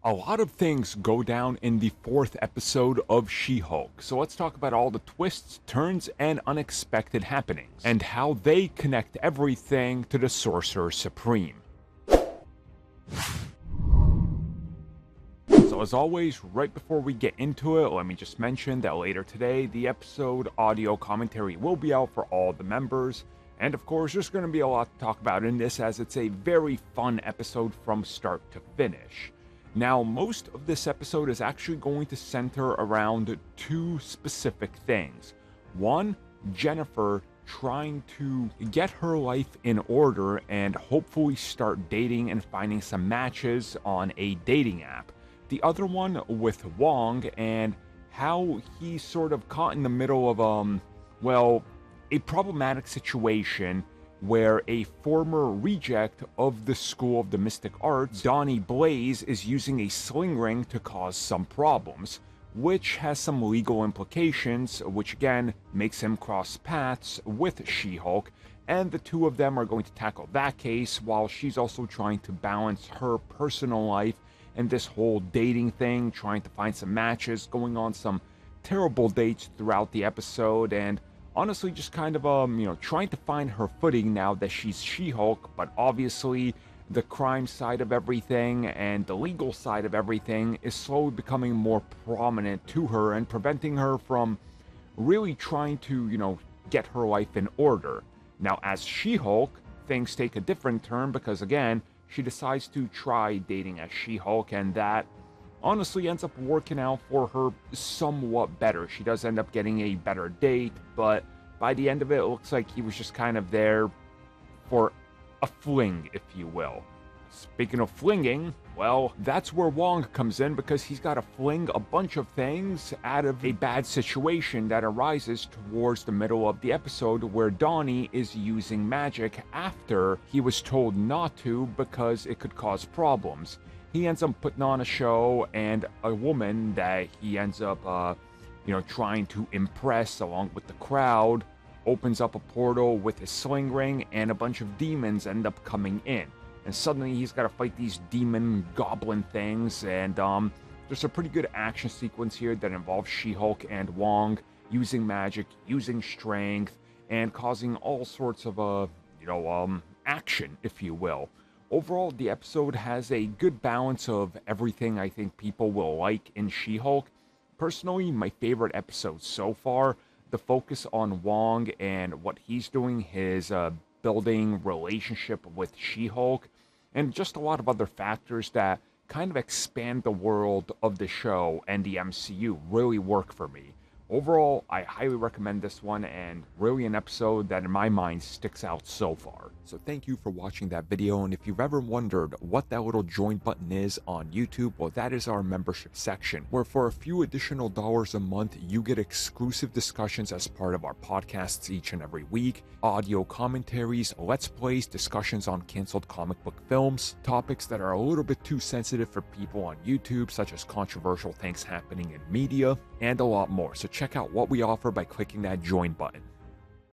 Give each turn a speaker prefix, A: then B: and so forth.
A: A lot of things go down in the 4th episode of She-Hulk, so let's talk about all the twists, turns, and unexpected happenings, and how they connect everything to the Sorcerer Supreme. So as always, right before we get into it, let me just mention that later today, the episode audio commentary will be out for all the members. And of course, there's going to be a lot to talk about in this, as it's a very fun episode from start to finish. Now, most of this episode is actually going to center around two specific things. One, Jennifer trying to get her life in order and hopefully start dating and finding some matches on a dating app. The other one with Wong and how he's sort of caught in the middle of, a problematic situation where a former reject of the School of the Mystic Arts, Donnie Blaze, is using a sling ring to cause some problems, which has some legal implications, which again makes him cross paths with She-Hulk, and the two of them are going to tackle that case while she's also trying to balance her personal life and this whole dating thing, trying to find some matches, going on some terrible dates throughout the episode, and honestly just kind of, trying to find her footing now that she's She-Hulk, but obviously the crime side of everything and the legal side of everything is slowly becoming more prominent to her and preventing her from really trying to, get her life in order. Now, as She-Hulk, things take a different turn because, again, she decides to try dating as She-Hulk, and that honestly ends up working out for her somewhat better. She does end up getting a better date, but by the end of it, it looks like he was just kind of there for a fling, if you will. Speaking of flinging, well, that's where Wong comes in, because he's got to fling a bunch of things out of a bad situation that arises towards the middle of the episode, where Donnie is using magic after he was told not to because it could cause problems. He ends up putting on a show, and a woman that he ends up, trying to impress along with the crowd, opens up a portal with his sling ring, and a bunch of demons end up coming in. And suddenly he's got to fight these demon goblin things, and there's a pretty good action sequence here that involves She-Hulk and Wong using magic, using strength, and causing all sorts of, action, if you will. Overall, the episode has a good balance of everything I think people will like in She-Hulk. Personally, my favorite episode so far, the focus on Wong and what he's doing, his building relationship with She-Hulk, and just a lot of other factors that kind of expand the world of the show and the MCU really work for me. Overall, I highly recommend this one, and really an episode that in my mind sticks out so far. So thank you for watching that video, and if you've ever wondered what that little join button is on YouTube, well, that is our membership section, where for a few additional dollars a month, you get exclusive discussions as part of our podcasts each and every week, audio commentaries, let's plays, discussions on canceled comic book films, topics that are a little bit too sensitive for people on YouTube, such as controversial things happening in media, and a lot more. So check out what we offer by clicking that join button.